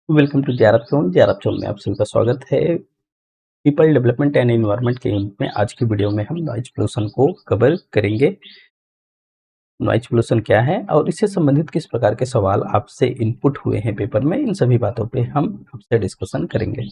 Welcome to JRF zone में आप सभी का स्वागत है। पीपल डेवलपमेंट एंड एनवायरनमेंट के यूनिट में आज की वीडियो में हम नॉइज पोल्यूशन को कवर करेंगे। नॉइज पोल्यूशन क्या है और इससे संबंधित किस प्रकार के सवाल आपसे इनपुट हुए हैं पेपर में, इन सभी बातों पे हम आपसे डिस्कशन करेंगे।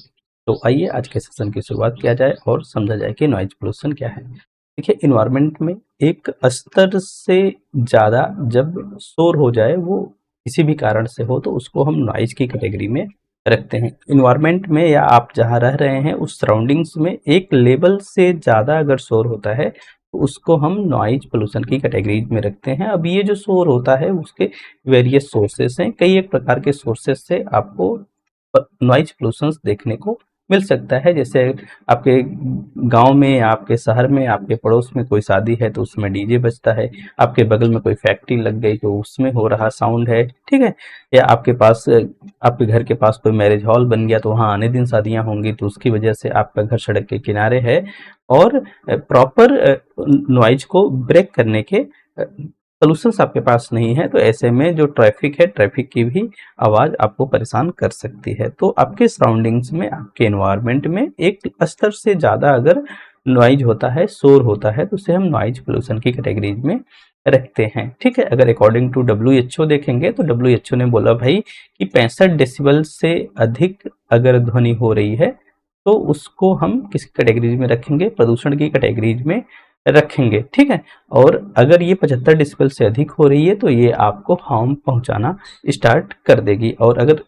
तो आइए आज के सेशन की शुरुआत किया जाए और समझा जाए कि नॉइज पोल्यूशन क्या है। देखिए, इन्वायरमेंट में एक स्तर से ज़्यादा जब शोर हो जाए, वो किसी भी कारण से हो, तो उसको हम नॉइज की कैटेगरी में रखते हैं। इन्वायरमेंट में या आप जहाँ रह रहे हैं उस सराउंडिंग्स में एक लेवल से ज़्यादा अगर शोर होता है तो उसको हम नॉइज पोल्यूशन की कैटेगरी में रखते हैं। अब ये जो शोर होता है उसके वेरियस सोर्सेस हैं, कई एक प्रकार के सोर्सेस से आपको नॉइज पोल्यूशन देखने को मिल सकता है। जैसे आपके गांव में या आपके शहर में आपके पड़ोस में कोई शादी है तो उसमें डीजे बजता है, आपके बगल में कोई फैक्ट्री लग गई तो उसमें हो रहा साउंड है, ठीक है। या आपके पास आपके घर के पास कोई मैरिज हॉल बन गया तो वहाँ आने दिन शादियां होंगी तो उसकी वजह से आपका घर सड़क के किनारे है और प्रॉपर नॉइज को ब्रेक करने के सोल्यूशंस आपके पास नहीं है। तो ऐसे में जो ट्रैफिक है, ट्रैफिक की भी आवाज़ आपको परेशान कर सकती है। तो आपके सराउंडिंग्स में, आपके एनवायरनमेंट में एक स्तर से ज़्यादा अगर नॉइज होता है, शोर होता है, तो उसे हम नॉइज पोल्यूशन की कैटेगरीज में रखते हैं, ठीक है। अगर अकॉर्डिंग टू डब्ल्यूएचओ देखेंगे तो डब्ल्यूएचओ ने बोला भाई कि 65 डेसिबल से अधिक अगर ध्वनि हो रही है तो उसको हम किस कैटेगरी में रखेंगे, प्रदूषण की कैटेगरीज में रखेंगे, ठीक है। और अगर ये 75 डेसिबल से अधिक हो रही है तो ये आपको हार्म पहुंचाना स्टार्ट कर देगी। और अगर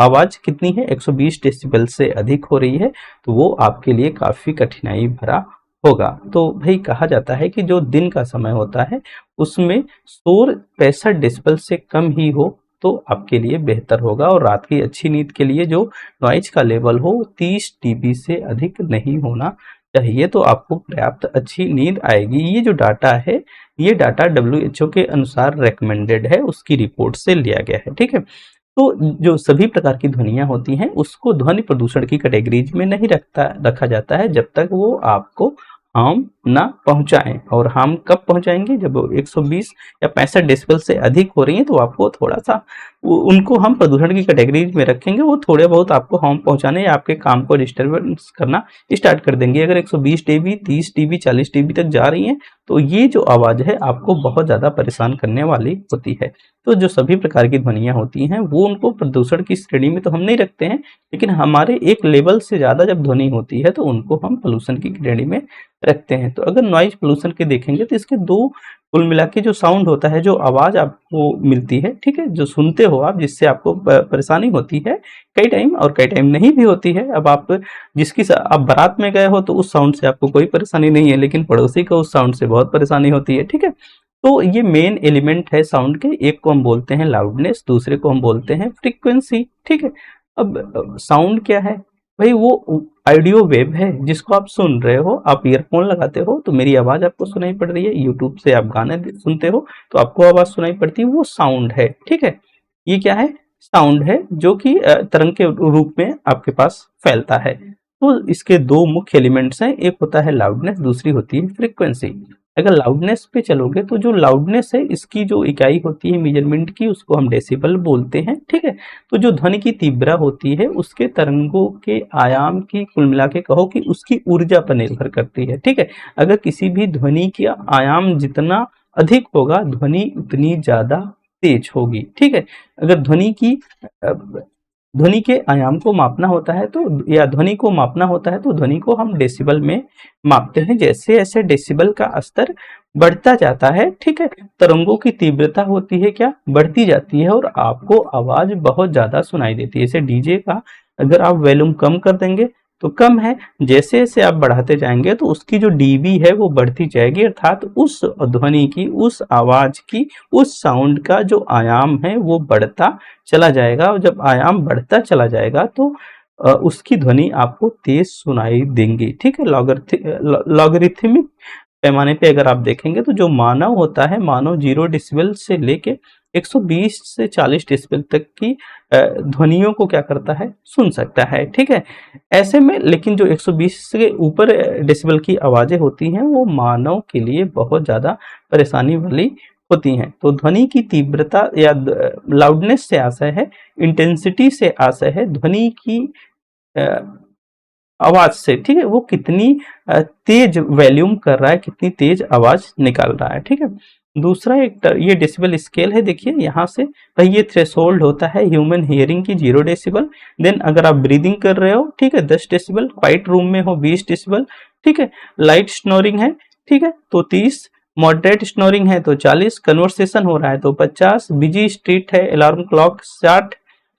आवाज़ कितनी है, 120 डेसिबल से अधिक हो रही है तो वो आपके लिए काफ़ी कठिनाई भरा होगा। तो भाई कहा जाता है कि जो दिन का समय होता है उसमें शोर 65 डेसिबल से कम ही हो तो आपके लिए बेहतर होगा। और रात की अच्छी नींद के लिए जो नॉइज का लेवल हो 30 डीबी से अधिक नहीं होना चाहिए, तो आपको पर्याप्त अच्छी नींद आएगी। ये जो डाटा है, ये डाटा डब्ल्यूएचओ के अनुसार रेकमेंडेड है, उसकी रिपोर्ट से लिया गया है, ठीक है। तो जो सभी प्रकार की ध्वनियाँ होती हैं उसको ध्वनि प्रदूषण की कैटेगरीज में नहीं रखा जाता है जब तक वो आपको हार्म ना पहुंचाएं। और हार्म कब पहुंचाएंगे, जब वो 120 या 65 डेसिबल से अधिक हो रही हैं तो आपको थोड़ा सा उनको हम प्रदूषण की कैटेगरीज में रखेंगे। वो थोड़े बहुत आपको हार्म पहुंचाने या आपके काम को डिस्टर्बेंस करना स्टार्ट कर देंगे। अगर 120 डीबी, 30 डीबी, 40 डीबी तक जा रही हैं तो ये जो आवाज़ है आपको बहुत ज़्यादा परेशान करने वाली होती है। तो जो सभी प्रकार की ध्वनियाँ होती हैं वो उनको प्रदूषण की श्रेणी में तो हम नहीं रखते हैं, लेकिन हमारे एक लेवल से ज़्यादा जब ध्वनि होती है तो उनको हम पोल्यूशन की श्रेणी में रखते हैं। तो अगर नॉइज पोल्यूशन के देखेंगे तो इसके दो कुल मिला के जो साउंड होता है, जो आवाज़ आपको मिलती है, ठीक है, जो सुनते हो आप, जिससे आपको परेशानी होती है कई टाइम, और कई टाइम नहीं भी होती है। अब आप आप बारात में गए हो तो उस साउंड से आपको कोई परेशानी नहीं है, लेकिन पड़ोसी को उस साउंड से बहुत परेशानी होती है, ठीक है। तो ये मेन एलिमेंट है साउंड के। एक को हम बोलते हैं लाउडनेस, दूसरे को हम बोलते हैं फ्रीक्वेंसी, ठीक है। अब साउंड क्या है भाई, वो ऑडियो वेव है जिसको आप सुन रहे हो। आप ईयरफोन लगाते हो तो मेरी आवाज आपको सुनाई पड़ रही है, यूट्यूब से आप गाने सुनते हो तो आपको आवाज सुनाई पड़ती है, वो साउंड है, ठीक है। ये क्या है, साउंड है जो कि तरंग के रूप में आपके पास फैलता है। तो इसके दो मुख्य एलिमेंट्स हैं, एक होता है लाउडनेस, दूसरी होती है फ्रीक्वेंसी। अगर लाउडनेस पे चलोगे तो जो लाउडनेस है इसकी जो इकाई होती है मेजरमेंट की, उसको हम डेसिबल बोलते हैं, ठीक है। तो जो ध्वनि की तीव्रता होती है उसके तरंगों के आयाम की कुल मिला के कहो कि उसकी ऊर्जा पर निर्भर करती है, ठीक है। अगर किसी भी ध्वनि का आयाम जितना अधिक होगा ध्वनि उतनी ज्यादा तेज होगी, ठीक है। अगर ध्वनि के आयाम को मापना होता है तो, या ध्वनि को मापना होता है तो ध्वनि को हम डेसिबल में मापते हैं। जैसे जैसे डेसिबल का स्तर बढ़ता जाता है, ठीक है, तरंगों की तीव्रता होती है क्या, बढ़ती जाती है और आपको आवाज बहुत ज्यादा सुनाई देती है। जैसे डीजे का अगर आप वॉल्यूम कम कर देंगे तो कम है, जैसे जैसे आप बढ़ाते जाएंगे तो उसकी जो डीबी है वो बढ़ती जाएगी, अर्थात उस ध्वनि की, उस आवाज की, उस साउंड का जो आयाम है वो बढ़ता चला जाएगा। और जब आयाम बढ़ता चला जाएगा तो उसकी ध्वनि आपको तेज सुनाई देंगी, ठीक है। लॉगरिथमिक पैमाने पे अगर आप देखेंगे तो जो मानव होता है, मानव 0 डेसिबल से लेके 120 से 40 डेसिबल तक की ध्वनियों को क्या करता है, सुन सकता है, ठीक है। ऐसे में लेकिन जो 120 से ऊपर डेसिबल की आवाजें होती हैं वो मानव के लिए बहुत ज्यादा परेशानी वाली होती हैं। तो ध्वनि की तीव्रता या लाउडनेस से आशय है, इंटेंसिटी से आशय है ध्वनि की आवाज से, ठीक है, वो कितनी तेज वॉल्यूम कर रहा है, कितनी तेज आवाज निकाल रहा है, ठीक है। दूसरा एक ये डेसिबल स्केल है, देखिए यहाँ से भाई ये थ्रेशोल्ड होता है ह्यूमन हियरिंग की 0 डेसिबल। देन अगर आप ब्रीदिंग कर रहे हो, ठीक है, 10 डेसिबल, क्वाइट रूम में हो 20 डेसिबल, ठीक है, लाइट स्नोरिंग है, ठीक है, तो 30, मॉडरेट स्नोरिंग है तो 40, कन्वर्सेशन हो रहा है तो 50, बिजी स्ट्रीट है, अलार्म क्लॉक 60,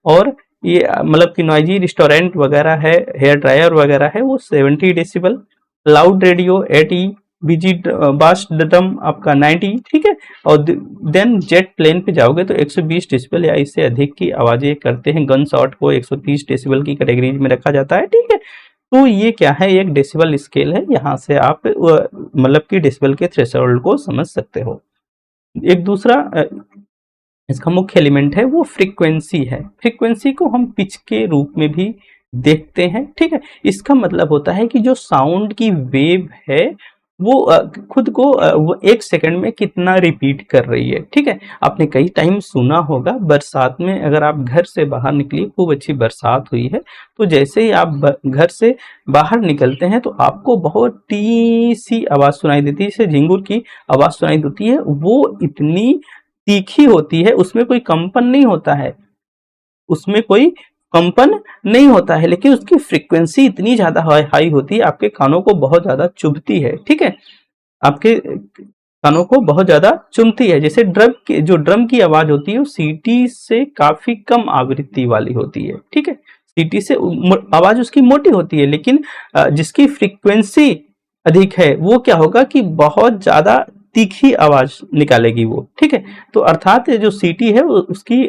और ये मतलब कि नॉइजी रेस्टोरेंट वगैरह है, हेयर ड्रायर वगैरह है, वो 70 डेसिबल, लाउड रेडियो 80, बिजी बास ड्रम आपका 90, ठीक है, और देन जेट प्लेन पे जाओगे तो 120 डेसिबल या इससे अधिक की आवाजें करते हैं। गन शॉट को 130 डेसिबल की कैटेगरी में रखा जाता है, ठीक है। तो ये क्या है, एक डेसिबल स्केल है, यहाँ से आप मतलब कि डेसिबल के थ्रेशोल्ड को समझ सकते हो। एक दूसरा इसका मुख्य एलिमेंट है वो फ्रीक्वेंसी है। फ्रीक्वेंसी को हम पिच के रूप में भी देखते हैं, ठीक है। इसका मतलब होता है कि जो साउंड की वेव है वो खुद को वो 1 सेकंड में कितना रिपीट कर रही है, ठीक है। आपने कई टाइम सुना होगा बरसात में, अगर आप घर से बाहर निकली, खूब अच्छी बरसात हुई है, तो जैसे ही आप घर से बाहर निकलते हैं तो आपको बहुत टी सी आवाज सुनाई देती है, जैसे झिंगुर की आवाज सुनाई देती है, वो इतनी तीखी होती है, उसमें कोई कंपन नहीं होता है, उसमें कोई कंपन नहीं होता है, लेकिन उसकी फ्रीक्वेंसी इतनी ज्यादा हाई होती है, आपके कानों को बहुत ज्यादा चुभती है, ठीक है, आपके कानों को बहुत ज्यादा चुभती है। जैसे ड्रम की आवाज होती है वो सीटी से काफी कम आवृत्ति वाली होती है, ठीक है, सीटी से आवाज उसकी मोटी होती है, लेकिन जिसकी फ्रीक्वेंसी अधिक है वो क्या होगा कि बहुत ज्यादा तीखी आवाज निकालेगी वो, ठीक है। तो अर्थात जो सीटी है उसकी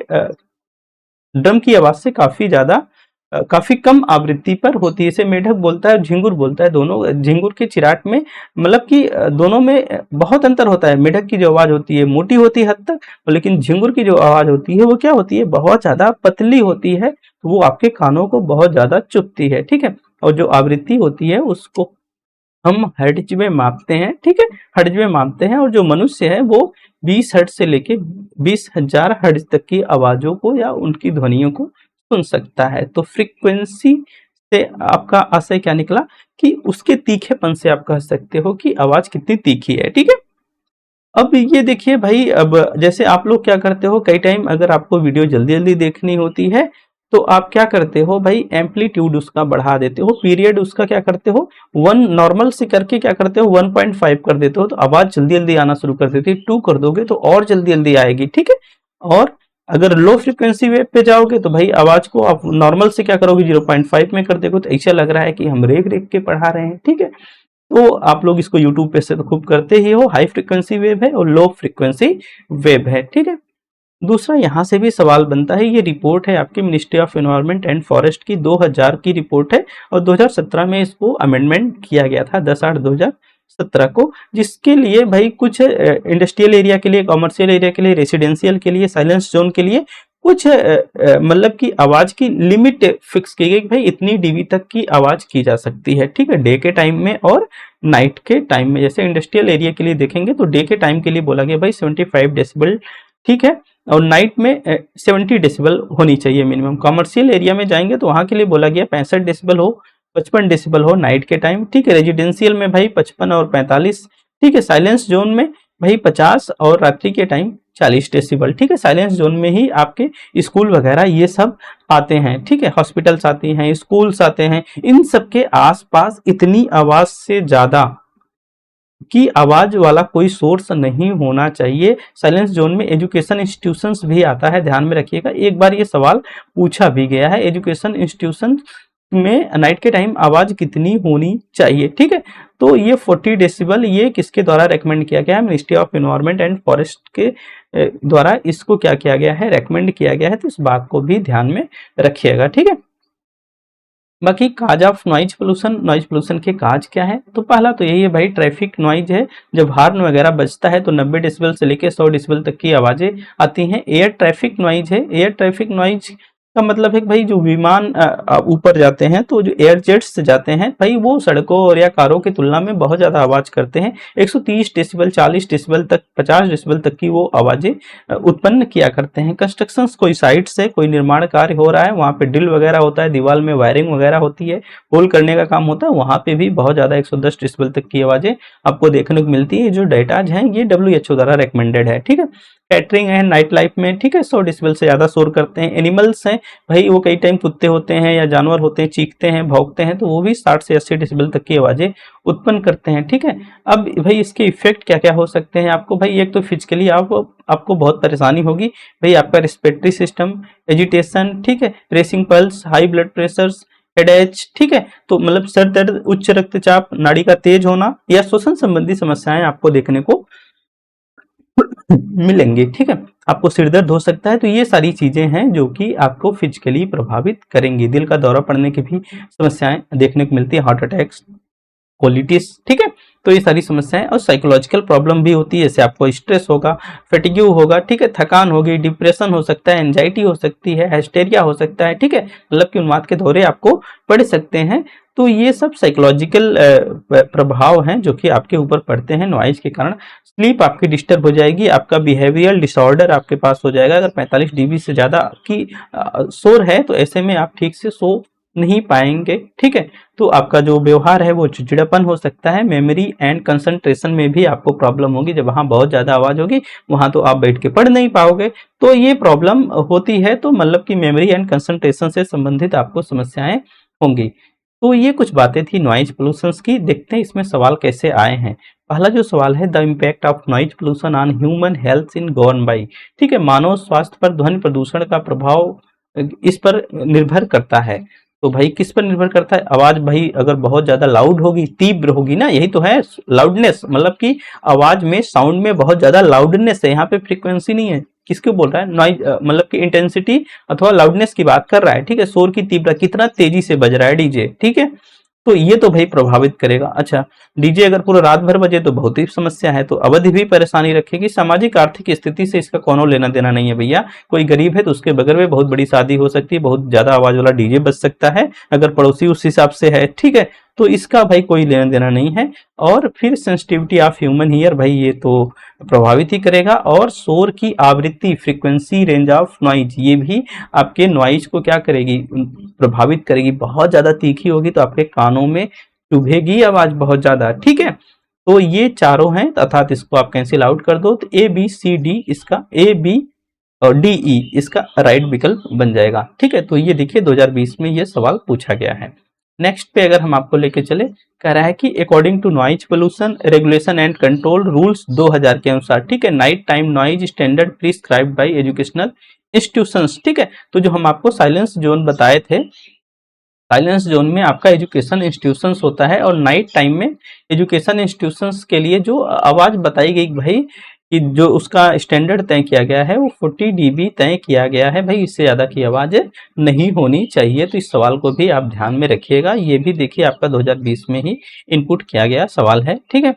ड्रम की आवाज से काफी कम आवृत्ति पर होती है। इसे मेढक बोलता है, झिंगुर बोलता है, दोनों झिंगुर के चिराट में मतलब कि दोनों में बहुत अंतर होता है। मेढक की जो आवाज होती है मोटी होती है हद तक, लेकिन झिंगुर की जो आवाज होती है वो क्या होती है, बहुत ज्यादा पतली होती है, तो वो आपके कानों को बहुत ज्यादा चुभती है, ठीक है। और जो आवृत्ति होती है उसको हम हर्ट्ज में मापते हैं, ठीक है, हर्ट्ज में मापते हैं, और जो मनुष्य है वो 20 हर्ट्ज से लेके 20,000 हर्ट्ज तक की आवाजों को या उनकी ध्वनियों को सुन सकता है। तो फ्रीक्वेंसी से आपका आशय क्या निकला कि उसके तीखेपन से आप कह सकते हो कि आवाज कितनी तीखी है, ठीक है। अब ये देखिए भाई, अब जैसे आप लोग क्या करते हो, कई टाइम अगर आपको वीडियो जल्दी जल्दी देखनी होती है तो आप क्या करते हो भाई, एम्पलीट्यूड उसका बढ़ा देते हो, पीरियड उसका क्या करते हो 1 नॉर्मल से करके क्या करते हो 1.5 कर देते हो, तो आवाज जल्दी जल्दी आना शुरू कर देती है। 2 कर दोगे तो और जल्दी जल्दी आएगी, ठीक है। और अगर लो फ्रिक्वेंसी वेव पे जाओगे तो भाई आवाज को आप नॉर्मल से क्या करोगे 0.5 में कर दोगे, तो ऐसा लग रहा है कि हम रेख रेख के पढ़ा रहे हैं, ठीक है। तो आप लोग इसको यूट्यूब पे से तो खूब करते ही हो, हाई फ्रिक्वेंसी वेव है और लो फ्रिक्वेंसी वेव है, ठीक है। दूसरा यहाँ से भी सवाल बनता है, ये रिपोर्ट है आपकी ministry of environment and forest की 2000 की रिपोर्ट है, और 2017 में इसको अमेंडमेंट किया गया था 10/8/2017 को, जिसके लिए भाई कुछ इंडस्ट्रियल एरिया के लिए, कॉमर्शियल एरिया के लिए, रेसिडेंशियल के लिए, साइलेंस जोन के लिए कुछ मतलब कि आवाज की लिमिट फिक्स की गई कि भाई इतनी डीबी तक की आवाज की जा सकती है, ठीक है, डे के टाइम में और नाइट के टाइम में। जैसे इंडस्ट्रियल एरिया के लिए देखेंगे तो डे के टाइम के लिए बोला गया भाई 75 डेसिबल, ठीक है, और नाइट में 70 डेसिबल होनी चाहिए मिनिमम। कॉमर्शियल एरिया में जाएंगे तो वहां के लिए बोला गया 65 डेसिबल हो, 55 डेसिबल हो नाइट के टाइम, ठीक है। रेजिडेंशियल में भाई 55 और 45, ठीक है। साइलेंस जोन में भाई 50 और रात्रि के टाइम 40 डेसिबल, ठीक है। साइलेंस जोन में ही आपके स्कूल वगैरह ये सब आते हैं, ठीक है, हॉस्पिटल्स आती हैं, स्कूल्स आते हैं, इन सब के आसपास इतनी आवाज से ज्यादा की आवाज वाला कोई सोर्स नहीं होना चाहिए। साइलेंस जोन में एजुकेशन इंस्टीट्यूशंस भी आता है, ध्यान में रखिएगा, एक बार ये सवाल पूछा भी गया है, एजुकेशन इंस्टीट्यूशन में नाइट के टाइम आवाज कितनी होनी चाहिए, ठीक है। तो ये 40 डेसिबल ये किसके द्वारा रेकमेंड किया गया है, ministry of environment and forest के द्वारा इसको क्या किया गया है, रेकमेंड किया गया है, तो इस बात को भी ध्यान में रखिएगा, ठीक है। बाकी काज ऑफ नॉइज पोल्यूशन के काज क्या है, तो पहला तो यही है भाई, ट्रैफिक नॉइज है, जब हार्न वगैरह बजता है तो 90 डेसिबल से लेकर 100 डेसिबल तक की आवाजें आती हैं। एयर ट्रैफिक नॉइज है, एयर ट्रैफिक नॉइज का मतलब है कि भाई जो विमान ऊपर जाते हैं तो जो एयर जेट्स से जाते हैं भाई वो सड़कों और या कारों की तुलना में बहुत ज्यादा आवाज करते हैं। 130 डेसिबल, 40 डेसिबल तक, 50 डेसिबल तक की वो आवाजें उत्पन्न किया करते हैं। कंस्ट्रक्शन कोई साइट से कोई निर्माण कार्य हो रहा है, वहां पे ड्रिल वगैरह होता है, दीवार में वायरिंग वगैरह होती है, होल करने का काम होता है, वहां पे भी बहुत ज्यादा 110 डेसिबल तक की आवाजें आपको देखने को मिलती है। जो डेटाज हैं ये WHO द्वारा रिकमेंडेड है, ठीक है। कैटरिंग है, नाइट लाइफ में, ठीक है, 100 डेसिबल से ज्यादा शोर करते हैं। एनिमल्स हैं भाई, वो कई टाइम कुत्ते होते हैं या जानवर होते हैं, चीखते हैं, भौंकते हैं, तो वो भी 60 से 80 डेसिबल तक की आवाजें उत्पन्न करते हैं, ठीक है। अब भाई इसके इफेक्ट क्या क्या हो सकते हैं आपको, भाई एक तो फिजिकली आपको बहुत परेशानी होगी भाई, आपका रेस्पिरेटरी सिस्टम, एजिटेशन, ठीक है, racing pulse, high blood pressure, headache, ठीक है, तो मतलब सर दर्द, उच्च रक्तचाप, नाड़ी का तेज होना या श्वसन संबंधी समस्याएं आपको देखने को मिलेंगी, ठीक है। आपको सिर दर्द हो सकता है, तो ये सारी चीजें हैं जो कि आपको फिजिकली प्रभावित करेंगी। दिल का दौरा पड़ने की भी समस्याएं देखने को मिलती है, हार्ट अटैक्स, कोलिटिस, ठीक है। तो ये सारी समस्याएं और साइकोलॉजिकल प्रॉब्लम भी होती है, जैसे आपको स्ट्रेस होगा, फेटिग्यू होगा, ठीक है, थकान होगी, डिप्रेशन हो सकता है, एंजाइटी हो सकती है, हिस्टेरिया हो सकता है, ठीक है, मतलब कि उन्माद के दौरे आपको पड़ सकते हैं। तो ये सब साइकोलॉजिकल प्रभाव हैं जो कि आपके ऊपर पड़ते हैं नॉइज के कारण। स्लीप आपकी डिस्टर्ब हो जाएगी, आपका बिहेवियरल डिसऑर्डर आपके पास हो जाएगा। अगर 45 डीबी से ज्यादा की शोर है तो ऐसे में आप ठीक से सो नहीं पाएंगे, ठीक है। तो आपका जो व्यवहार है वो चिड़चिड़ापन हो सकता है। मेमोरी एंड कंसंट्रेशन में भी आपको प्रॉब्लम होगी, जब वहां बहुत ज्यादा आवाज होगी वहां तो आप बैठ के पढ़ नहीं पाओगे, तो ये प्रॉब्लम होती है। तो मतलब कि मेमोरी एंड कंसंट्रेशन से संबंधित आपको समस्याएं होंगी। तो ये कुछ बातें थी नॉइज पोल्यूशन की। देखते हैं इसमें सवाल कैसे आए हैं। पहला जो सवाल है, the impact of noise pollution on human health in gone by, ठीक है, मानव स्वास्थ्य पर ध्वनि प्रदूषण का प्रभाव इस पर निर्भर करता है। तो भाई किस पर निर्भर करता है, आवाज भाई अगर बहुत ज्यादा लाउड होगी, तीव्र होगी ना, यही तो है लाउडनेस, मतलब कि आवाज में, साउंड में बहुत ज्यादा लाउडनेस है, यहाँ पे फ्रीक्वेंसी नहीं है। किसको बोल रहा है, नॉइज मतलब कि इंटेंसिटी अथवा लाउडनेस की बात कर रहा है, ठीक है। शोर की तीव्रता, कितना तेजी से बज रहा है डीजे, ठीक है, तो ये तो भाई प्रभावित करेगा। अच्छा, डीजे अगर पूरा रात भर बजे तो बहुत ही समस्या है, तो अवधि भी परेशानी रखेगी। सामाजिक आर्थिक स्थिति से इसका कोनो लेना देना नहीं है भैया। कोई गरीब है तो उसके बगल में बहुत बड़ी शादी हो सकती है, बहुत ज्यादा आवाज वाला डीजे बज सकता है, अगर पड़ोसी उस हिसाब से है, ठीक है, तो इसका भाई कोई लेना देना नहीं है। और फिर सेंसिटिविटी ऑफ ह्यूमन ईयर, भाई ये तो प्रभावित ही करेगा। और शोर की आवृत्ति, फ्रीक्वेंसी रेंज ऑफ नॉइज, ये भी आपके नॉइज को क्या करेगी, प्रभावित करेगी। बहुत ज्यादा तीखी होगी तो आपके कानों में चुभेगी आवाज बहुत ज्यादा, ठीक है। तो ये चारों हैं, अर्थात इसको आप कैंसिल आउट कर दो, तो ए बी सी डी, इसका ए बी और डी ई इसका राइट विकल्प बन जाएगा, ठीक है। तो ये देखिए 2020 में ये सवाल पूछा गया है। नेक्स्ट पे अगर हम आपको लेके चले, कह रहा है कि according to noise pollution regulation and control rules 2000 के अनुसार, ठीक है, night time noise standard prescribed by educational institutions, ठीक है। तो जो हम आपको साइलेंस जोन बताए थे, साइलेंस जोन में आपका एजुकेशन इंस्टीट्यूशंस होता है, और नाइट टाइम में एजुकेशन इंस्टीट्यूशंस के लिए जो आवाज बताई गई भाई, कि जो उसका स्टैंडर्ड तय किया गया है वो 40 डीबी तय किया गया है भाई, इससे ज्यादा की आवाज नहीं होनी चाहिए। तो इस सवाल को भी आप ध्यान में रखिएगा, ये भी देखिए आपका 2020 में ही इनपुट किया गया सवाल है, ठीक है।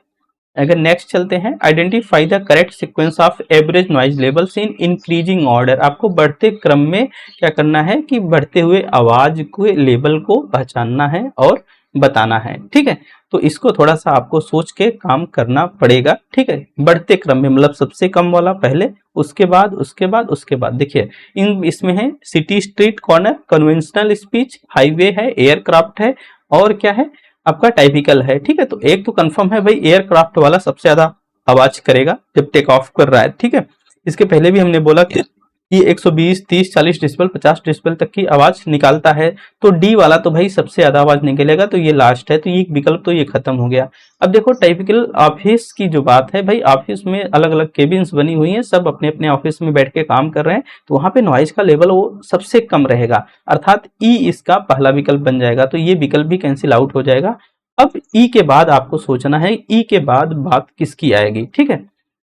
अगर नेक्स्ट चलते हैं, identify the correct sequence of average noise levels in increasing order. आपको बढ़ते क्रम में क्या करना है कि बढ़ते हुए आवाज के लेवल को पहचानना है और बताना है, ठीक है। तो इसको थोड़ा सा आपको सोच के काम करना पड़ेगा, ठीक है। बढ़ते क्रम में मतलब सबसे कम वाला पहले, उसके बाद, उसके बाद, उसके बाद। देखिए इन इसमें है city street corner, conventional speech, highway है, एयरक्राफ्ट है, और क्या है आपका टाइपिकल है, ठीक है। तो एक तो कंफर्म है भाई, एयरक्राफ्ट वाला सबसे ज्यादा आवाज करेगा जब टेक ऑफ कर रहा है, ठीक है। इसके पहले भी हमने बोला कि 120, 30, 40 डेसिबल, 50 डेसिबल तक की आवाज निकालता है, तो डी वाला तो भाई सबसे ज्यादा आवाज निकलेगा, तो ये लास्ट है, तो ये विकल्प तो ये खत्म हो गया। अब देखो टाइपिकल ऑफिस की जो बात है भाई, ऑफिस में अलग अलग केबिन्स बनी हुई हैं, सब अपने अपने ऑफिस में बैठ के काम कर रहे हैं, तो वहां पे नॉइज का लेवल वो सबसे कम रहेगा, अर्थात ई इसका पहला विकल्प बन जाएगा, तो ये विकल्प भी कैंसिल आउट हो जाएगा। अब ई के बाद आपको सोचना है, ई के बाद बात किसकी आएगी, ठीक है।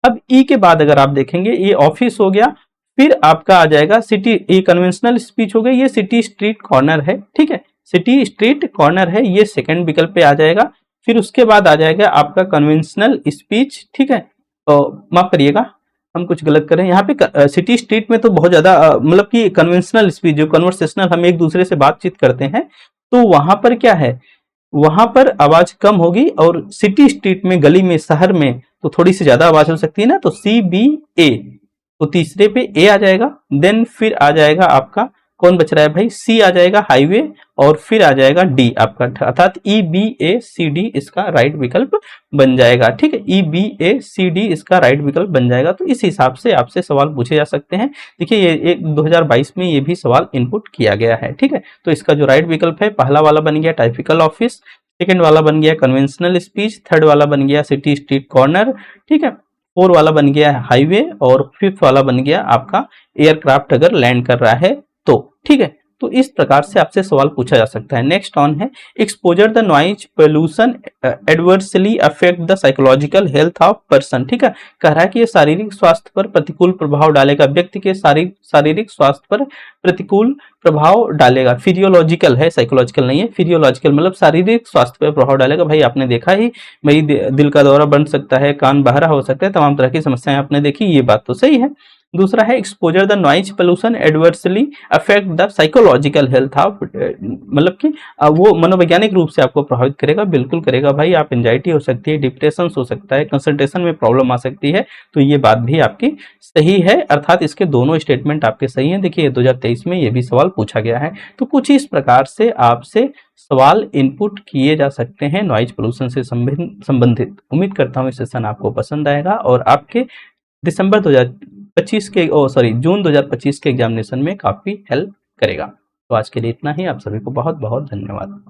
अब ई के बाद अगर आप देखेंगे, ये ऑफिस हो गया, फिर आपका आ जाएगा सिटी, ये कन्वेंशनल स्पीच हो गया, ये सिटी स्ट्रीट कॉर्नर है, ठीक है, सिटी स्ट्रीट कॉर्नर है, ये सेकंड विकल्प पे आ जाएगा। फिर उसके बाद आ जाएगा आपका कन्वेंशनल स्पीच, ठीक है, तो माफ करिएगा, हम कुछ गलत करें यहाँ पे। सिटी स्ट्रीट में तो बहुत ज्यादा मतलब कि कन्वेंशनल स्पीच, जो कन्वर्सेशनल हम एक दूसरे से बातचीत करते हैं, तो वहां पर क्या है, वहां पर आवाज कम होगी, और सिटी स्ट्रीट में, गली में, शहर में तो थोड़ी सी ज्यादा आवाज हो सकती है ना। तो CBA, तो तीसरे पे ए आ जाएगा, देन फिर आ जाएगा आपका कौन बच रहा है भाई, सी आ जाएगा हाईवे, और फिर आ जाएगा डी आपका, अर्थात EBACD इसका राइट विकल्प बन जाएगा। ठीक है, EBACD इसका राइट विकल्प बन जाएगा। तो इस हिसाब से आपसे सवाल पूछे जा सकते हैं। देखिए ये 2022 में ये भी सवाल इनपुट किया गया है। ठीक है, तो इसका जो राइट विकल्प है, पहला वाला बन गया टाइपिकल ऑफिस, सेकेंड वाला बन गया कन्वेंशनल स्पीच, थर्ड वाला बन गया सिटी स्ट्रीट कॉर्नर, ठीक है, फोर वाला बन गया हाईवे, और फिफ्थ वाला बन गया आपका एयरक्राफ्ट अगर लैंड कर रहा है तो। ठीक है, तो इस प्रकार से आपसे सवाल पूछा जा सकता है। नेक्स्ट ऑन है, exposure the noise pollution adversely affect the psychological health of person. ठीक है, कह रहा है कि ये शारीरिक स्वास्थ्य पर प्रतिकूल प्रभाव डालेगा, व्यक्ति के शारीरिक स्वास्थ्य पर प्रतिकूल प्रभाव डालेगा। फिजियोलॉजिकल है, साइकोलॉजिकल नहीं है, फिजियोलॉजिकल मतलब शारीरिक स्वास्थ्य पर प्रभाव डालेगा। भाई आपने देखा ही, भाई दिल का दौरा बन सकता है, कान बहरा हो सकता है, तमाम तरह की समस्याएं आपने देखी, ये बात तो सही है। दूसरा है, exposure the noise pollution adversely affect the psychological health of, मतलब कि वो मनोवैज्ञानिक रूप से आपको प्रभावित करेगा, बिल्कुल करेगा भाई। आप एंजाइटी हो सकती है, डिप्रेशन हो सकता है, कंसंट्रेशन में प्रॉब्लम आ सकती है, तो ये बात भी आपकी सही है, अर्थात इसके दोनों स्टेटमेंट आपके सही हैं। देखिए 2023 में ये भी सवाल पूछा गया है। तो कुछ इस प्रकार से आपसे सवाल इनपुट किए जा सकते हैं नॉइज पोल्यूशन से संबंधित। उम्मीद करता हूँ इस सेशन आपको पसंद आएगा और आपके दिसंबर 2025 के जून 2025 के एग्जामिनेशन में काफी हेल्प करेगा। तो आज के लिए इतना ही। आप सभी को बहुत बहुत धन्यवाद।